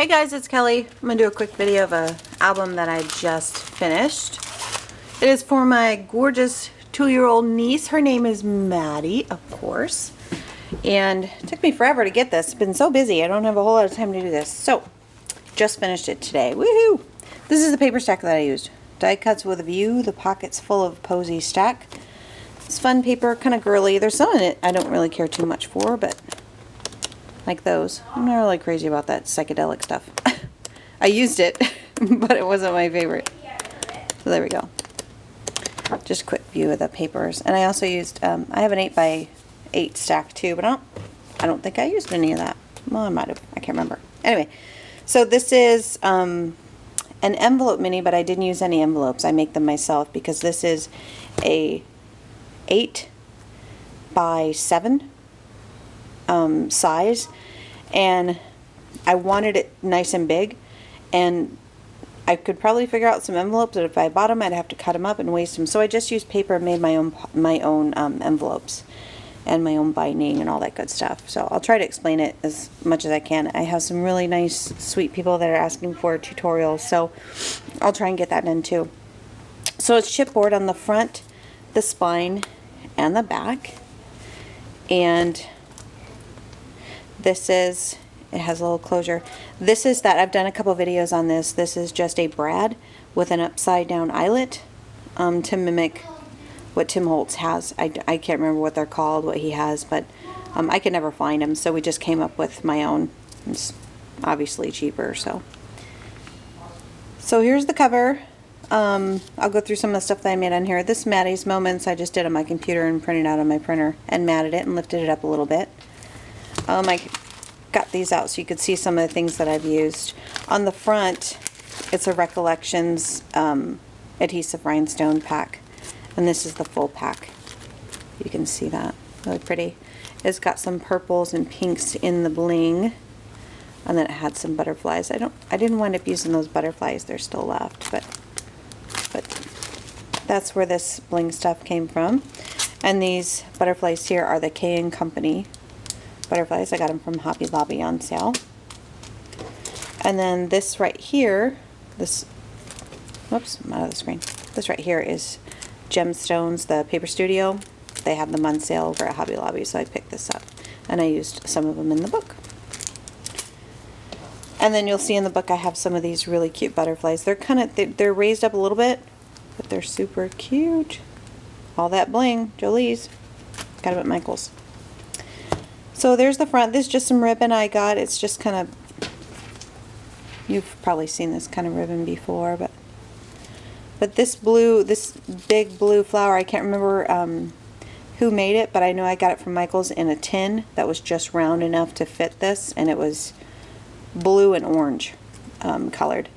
Hey guys, it's Kelly. I'm going to do a quick video of an album that I just finished. It is for my gorgeous 2-year-old niece. Her name is Maddy, of course. And it took me forever to get this. It's been so busy. I don't have a whole lot of time to do this. So, just finished it today. Woohoo! This is the paper stack that I used. Die cuts with a view, the pockets full of posy stack. It's fun paper, kind of girly. There's some in it I don't really care too much for, but like those. I'm not really crazy about that psychedelic stuff. I used it, but it wasn't my favorite. So there we go. Just a quick view of the papers. And I also used, I have an 8x8 stack too, but I don't think I used any of that. Well, I might have. I can't remember. Anyway, so this is an envelope mini, but I didn't use any envelopes. I make them myself because this is a 8x7 size, and I wanted it nice and big, and I could probably figure out some envelopes, but if I bought them I'd have to cut them up and waste them, so I just used paper and made my own envelopes and my own binding and all that good stuff. So I'll try to explain it as much as I can. I have some really nice sweet people that are asking for tutorials, so I'll try and get that done too. So it's chipboard on the front, the spine, and the back, and this is, it has a little closure. This is that, I've done a couple videos on this. This is just a brad with an upside down eyelet to mimic what Tim Holtz has. I can't remember what they're called, what he has, but I could never find them, so we just came up with my own. It's obviously cheaper, so. So here's the cover. I'll go through some of the stuff that I made on here. This Maddy's Moments I just did on my computer and printed out on my printer and matted it and lifted it up a little bit. I got these out so you could see some of the things that I've used. On the front, it's a Recollections adhesive rhinestone pack, and this is the full pack. You can see that, really pretty. It's got some purples and pinks in the bling, and then it had some butterflies. I didn't wind up using those butterflies. They're still left, but that's where this bling stuff came from. And these butterflies here are the K & Company butterflies. I got them from Hobby Lobby on sale. And then this right here, this, whoops, I'm out of the screen. This right here is Gemstones, the Paper Studio. They have them on sale over at Hobby Lobby, so I picked this up. And I used some of them in the book. And then you'll see in the book I have some of these really cute butterflies. They're kind of, they're raised up a little bit, but they're super cute. All that bling, Jolie's. Got them at Michael's. So there's the front. This is just some ribbon I got. It's just kind of, you've probably seen this kind of ribbon before, but this blue, this big blue flower, I can't remember who made it, but I know I got it from Michael's in a tin that was just round enough to fit this, and it was blue and orange colored.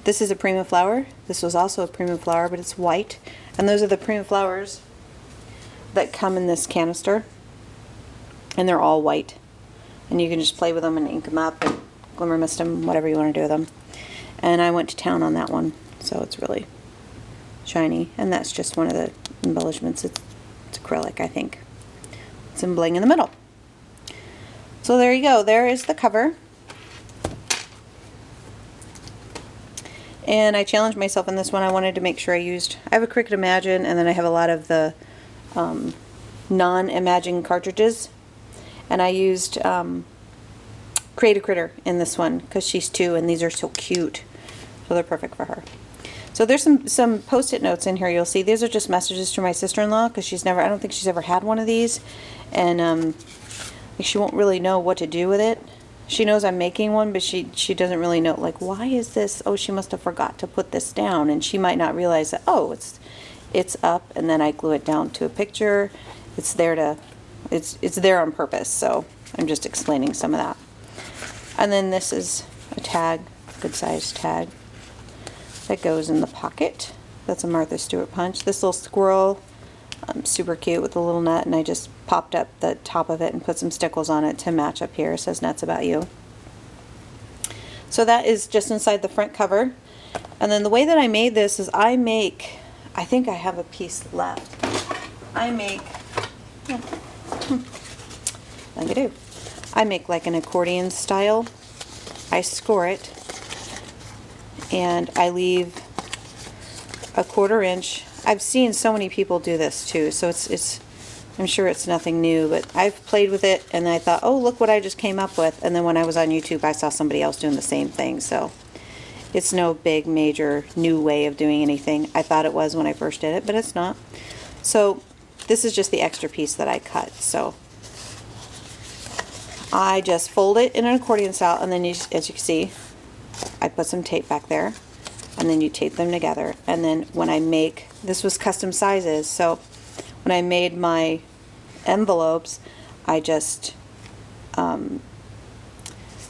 This is a Prima flower. This was also a Prima flower, but it's white, and those are the Prima flowers that come in this canister. And they're all white, and you can just play with them and ink them up and glimmer mist them, whatever you want to do with them. And I went to town on that one, so it's really shiny, and that's just one of the embellishments. It's acrylic, I think. Some bling in the middle. So there you go. There is the cover. And I challenged myself in this one. I wanted to make sure I have a Cricut Imagine, and then I have a lot of the non-Imagine cartridges. And I used Create a Critter in this one because she's 2 and these are so cute. So they're perfect for her. So there's some post-it notes in here you'll see. These are just messages to my sister-in-law because I don't think she's ever had one of these. And she won't really know what to do with it. She knows I'm making one, but she doesn't really know, like, why is this? Oh, she must have forgot to put this down. And she might not realize that, oh, it's up, and then I glue it down to a picture. It's there on purpose, so I'm just explaining some of that. And then this is a tag, good sized tag, that goes in the pocket. That's a Martha Stewart punch. This little squirrel, super cute with a little nut, and I just popped up the top of it and put some stickles on it to match up here. It says Nuts About You. So that is just inside the front cover. And then the way that I made this is I think I have a piece left. I make like I do. I make like an accordion style I score it, and I leave a 1/4 inch. I've seen so many people do this too, so it's I'm sure it's nothing new, but I've played with it and I thought, oh, look what I just came up with. And then when I was on YouTube, I saw somebody else doing the same thing. So it's no big major new way of doing anything. I thought it was when I first did it, but it's not. So this is just the extra piece that I cut. So I just fold it in an accordion style, and then as you can see, I put some tape back there, and then you tape them together. And then when I make, this was custom sizes, so when I made my envelopes, I just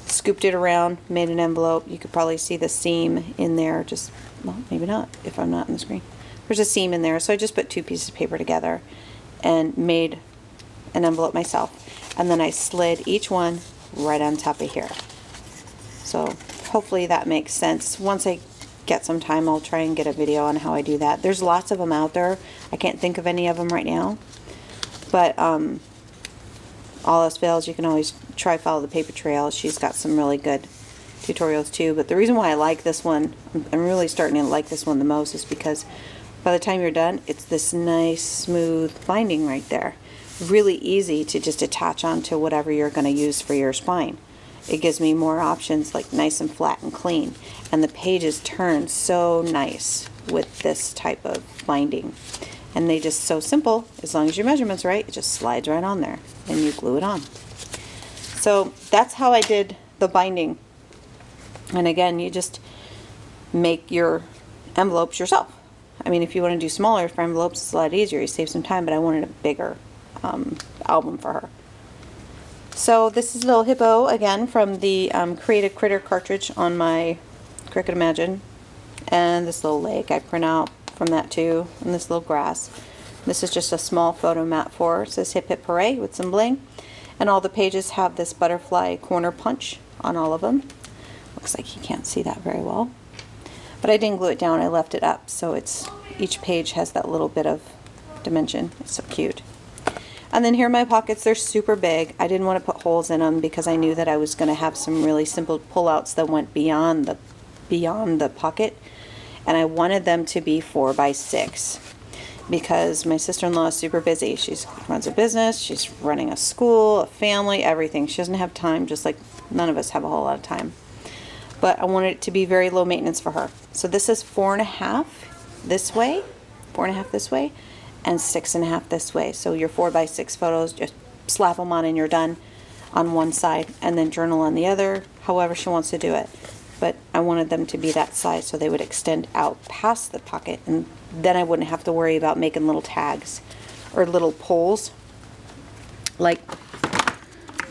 scooped it around, made an envelope. You could probably see the seam in there, just, well, maybe not if I'm not in the screen. There's a seam in there, so I just put 2 pieces of paper together and made an envelope myself. And then I slid each one right on top of here. So hopefully that makes sense. Once I get some time, I'll try and get a video on how I do that. There's lots of them out there. I can't think of any of them right now, but all else fails, you can always try Follow the Paper Trail. She's got some really good tutorials too. But the reason why I like this one, I'm really starting to like this one the most, is because by the time you're done, it's this nice smooth binding right there. Really easy to just attach onto whatever you're going to use for your spine. It gives me more options, like nice and flat and clean. And the pages turn so nice with this type of binding. And they just so simple, as long as your measurement's right, it just slides right on there and you glue it on. So that's how I did the binding. And again, you just make your envelopes yourself. I mean, if you want to do smaller for envelopes, it's a lot easier. You save some time, but I wanted a bigger album for her. So this is a little hippo, again, from the Create a Critter cartridge on my Cricut Imagine. And this little lake I print out from that too, and this little grass. This is just a small photo mat for her. It says Hip Hip Hooray with some bling. And all the pages have this butterfly corner punch on all of them. Looks like you can't see that very well. But I didn't glue it down, I left it up, so it's each page has that little bit of dimension. It's so cute. And then here are my pockets. They're super big. I didn't want to put holes in them because I knew that I was going to have some really simple pullouts that went beyond the pocket. And I wanted them to be 4 by 6 because my sister-in-law is super busy. She runs a business, she's running a school, a family, everything. She doesn't have time, just like none of us have a whole lot of time. But I wanted it to be very low maintenance for her. So this is 4.5 this way, 4.5 this way, and 6.5 this way. So your 4 by 6 photos, just slap them on and you're done on one side, and then journal on the other, however she wants to do it. But I wanted them to be that size so they would extend out past the pocket, and then I wouldn't have to worry about making little tags or little pulls like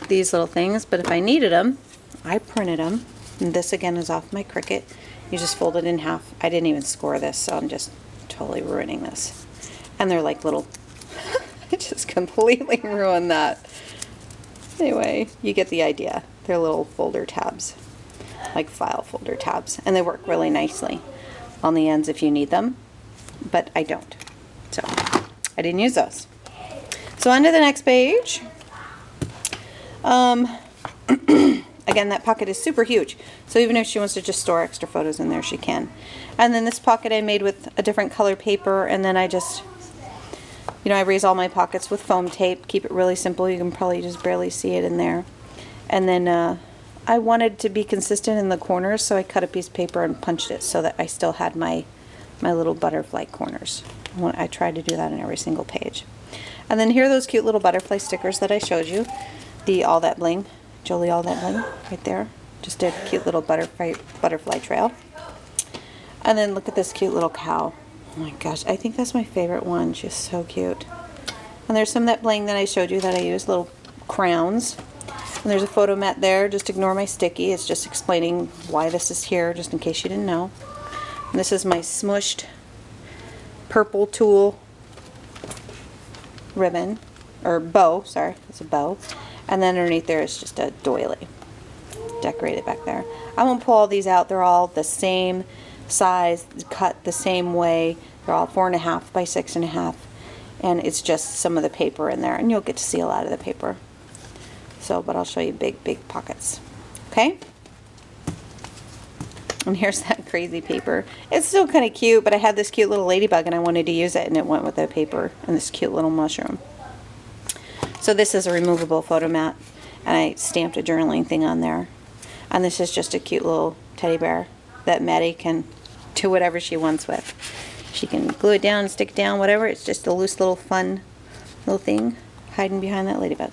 these little things. But if I needed them, I printed them. And this again is off my Cricut. You just fold it in half. I didn't even score this, so I'm just totally ruining this. And they're like little, I just completely ruined that. Anyway, you get the idea. They're little folder tabs, like file folder tabs. And they work really nicely on the ends if you need them, but I don't. So I didn't use those. So on to the next page. Again, that pocket is super huge, so even if she wants to just store extra photos in there, she can. And then this pocket I made with a different color paper, and then I just, you know, I raise all my pockets with foam tape, keep it really simple. You can probably just barely see it in there. And then I wanted to be consistent in the corners, so I cut a piece of paper and punched it so that I still had my little butterfly corners. I tried to do that in every single page. And then here are those cute little butterfly stickers that I showed you. The All That Bling. Jolie All That Bling, right there. Just did a cute little butterfly trail. And then look at this cute little cow. Oh my gosh, I think that's my favorite one. She's so cute. And there's some of that bling that I showed you that I used, little crowns. And there's a photo mat there. Just ignore my sticky. It's just explaining why this is here, just in case you didn't know. And this is my smushed purple tulle ribbon, or bow, sorry, it's a bow. And then underneath there is just a doily decorated back there. I won't pull all these out. They're all the same size, cut the same way. They're all 4.5 by 6.5. And it's just some of the paper in there. And you'll get to see a lot of the paper. So, but I'll show you big, big pockets. Okay? And here's that crazy paper. It's still kind of cute, but I had this cute little ladybug and I wanted to use it, and it went with the paper and this cute little mushroom. So this is a removable photo mat, and I stamped a journaling thing on there. And this is just a cute little teddy bear that Maddy can do whatever she wants with. She can glue it down, stick it down, whatever. It's just a loose little fun little thing hiding behind that ladybug.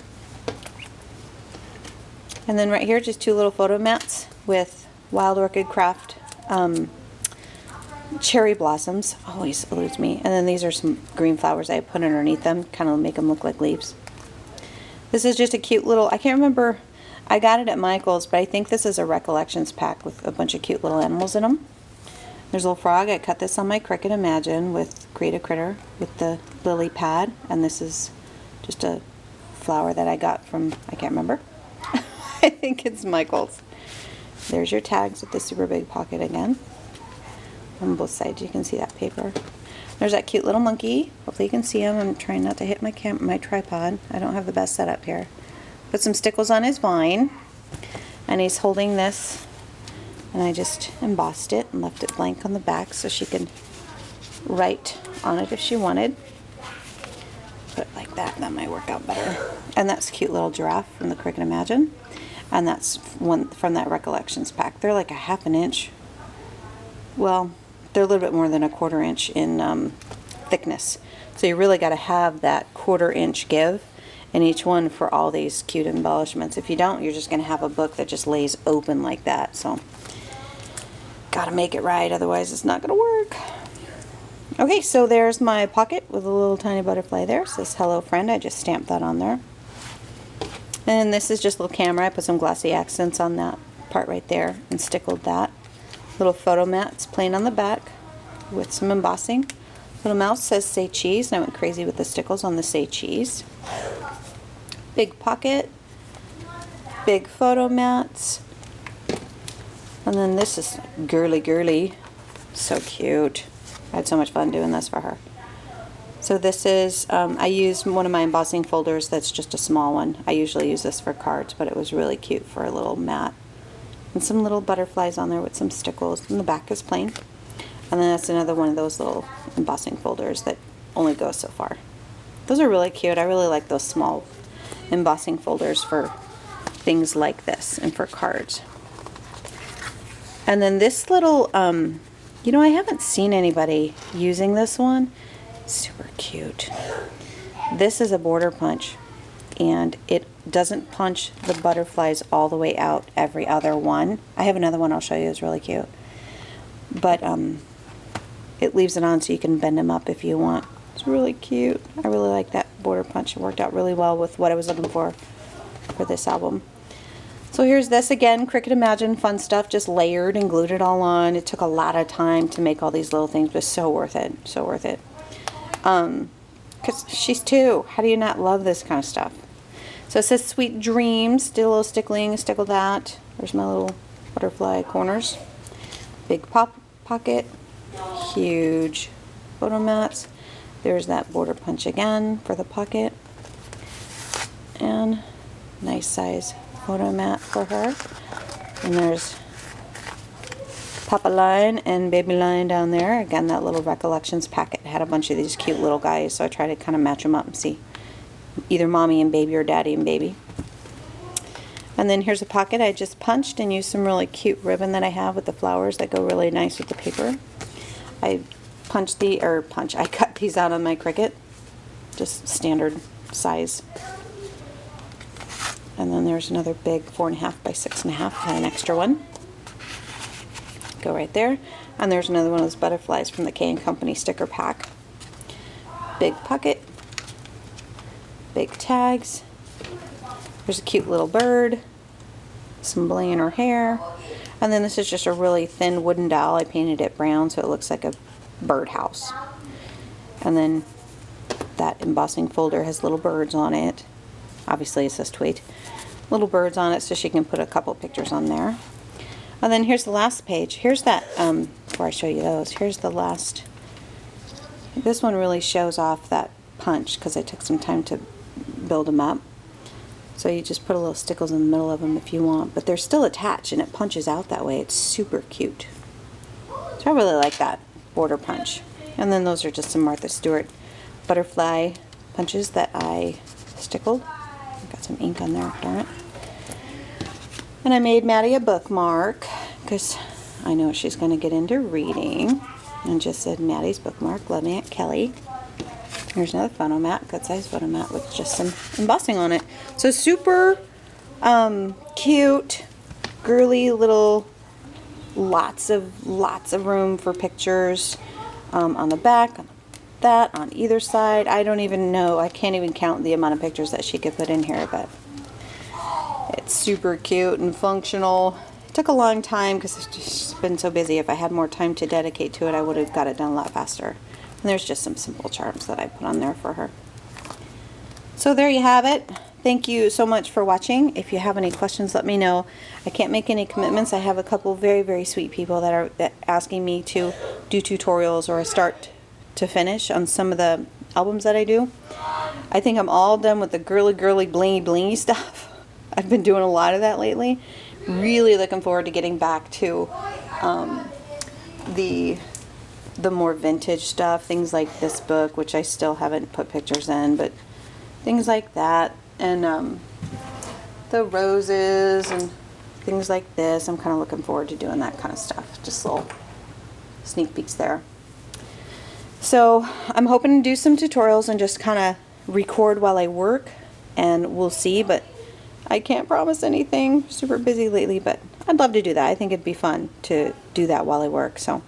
And then right here, just two little photo mats with Wild Orchid Craft cherry blossoms. Always eludes me. And then these are some green flowers I put underneath them, kind of make them look like leaves. This is just a cute little, I can't remember, I got it at Michael's, but I think this is a Recollections pack with a bunch of cute little animals in them. There's a little frog. I cut this on my Cricut Imagine with Create a Critter with the lily pad, and this is just a flower that I got from, I can't remember. I think it's Michael's. There's your tags with the super big pocket again. On both sides you can see that paper. There's that cute little monkey. Hopefully you can see him. I'm trying not to hit my tripod. I don't have the best setup here. Put some stickles on his vine, and he's holding this, and I just embossed it and left it blank on the back so she could write on it if she wanted. Put it like that, that might work out better. And that's a cute little giraffe from the Cricut Imagine, and that's one from that Recollections pack. They're like a half an inch. Well, they're a little bit more than a 1/4 inch in thickness. So you really got to have that 1/4 inch give in each one for all these cute embellishments. If you don't, you're just going to have a book that just lays open like that. So got to make it right, otherwise it's not going to work. Okay, so there's my pocket with a little tiny butterfly there. It says hello friend. I just stamped that on there. And this is just a little camera. I put some glossy accents on that part right there and stickled that. Little photo mats plain on the back with some embossing. Little mouse says say cheese, and I went crazy with the stickles on the say cheese. Big pocket, big photo mats, and then this is girly. So cute. I had so much fun doing this for her. So this is, I used one of my embossing folders that's just a small one. I usually use this for cards, but it was really cute for a little mat. And some little butterflies on there with some stickles, and the back is plain. And then that's another one of those little embossing folders that only goes so far. Those are really cute. I really like those small embossing folders for things like this and for cards. And then this little, you know, I haven't seen anybody using this one. Super cute. This is a border punch, and it doesn't punch the butterflies all the way out every other one. I have another one I'll show you. It's really cute. But it leaves it on so you can bend them up if you want. It's really cute. I really like that border punch. It worked out really well with what I was looking for this album. So here's this again, Cricut Imagine fun stuff, just layered and glued it all on. It took a lot of time to make all these little things, but so worth it. So worth it. Because she's 2. How do you not love this kind of stuff? So it says Sweet Dreams. Did a little stickling, stickle that. There's my little butterfly corners. Big pocket. Huge photo mats. There's that border punch again for the pocket. And nice size photo mat for her. And there's Papa Lion and Baby Lion down there. Again, that little Recollections packet had a bunch of these cute little guys, so I try to kind of match them up and see either mommy and baby or daddy and baby. And then here's a pocket I just punched and used some really cute ribbon that I have with the flowers that go really nice with the paper. I I cut these out on my Cricut, just standard size. And then there's another big 4.5 by 6.5, had an extra one. Go right there. And there's another one of those butterflies from the K & Company sticker pack. Big pocket. Big tags. There's a cute little bird. Some bling in her hair. And then this is just a really thin wooden doll. I painted it brown so it looks like a birdhouse. And then that embossing folder has little birds on it. Obviously it says tweet. Little birds on it so she can put a couple pictures on there. And then here's the last page. Here's that, before I show you those, here's the last. This one really shows off that punch because I took some time to build them up. So you just put a little stickles in the middle of them if you want, but they're still attached and it punches out that way. It's super cute. So I really like that border punch. And then those are just some Martha Stewart butterfly punches that I stickled. Got some ink on there, darn it. And I made Maddie a bookmark because I know she's going to get into reading. And just said Maddie's bookmark, love Aunt Kelly. Here's another photo mat, good size photo mat with just some embossing on it. So super cute, girly little, lots of room for pictures on the back, on either side. I don't even know, I can't even count the amount of pictures that she could put in here, but it's super cute and functional. It took a long time because it's just been so busy. If I had more time to dedicate to it, I would have got it done a lot faster. And there's just some simple charms that I put on there for her. So there you have it. Thank you so much for watching. If you have any questions, let me know. I can't make any commitments. I have a couple very, very sweet people that are asking me to do tutorials or a start to finish on some of the albums that I do. I think I'm all done with the girly blingy blingy stuff. I've been doing a lot of that lately. Really looking forward to getting back to the more vintage stuff, things like this book, which I still haven't put pictures in, but things like that, and the roses and things like this. I'm kind of looking forward to doing that kind of stuff. Just little sneak peeks there. So I'm hoping to do some tutorials and just kind of record while I work, and we'll see, but I can't promise anything. Super busy lately, but I'd love to do that. I think it'd be fun to do that while I work. So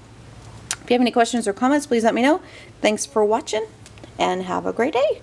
if you have any questions or comments, please let me know. Thanks for watching, and have a great day.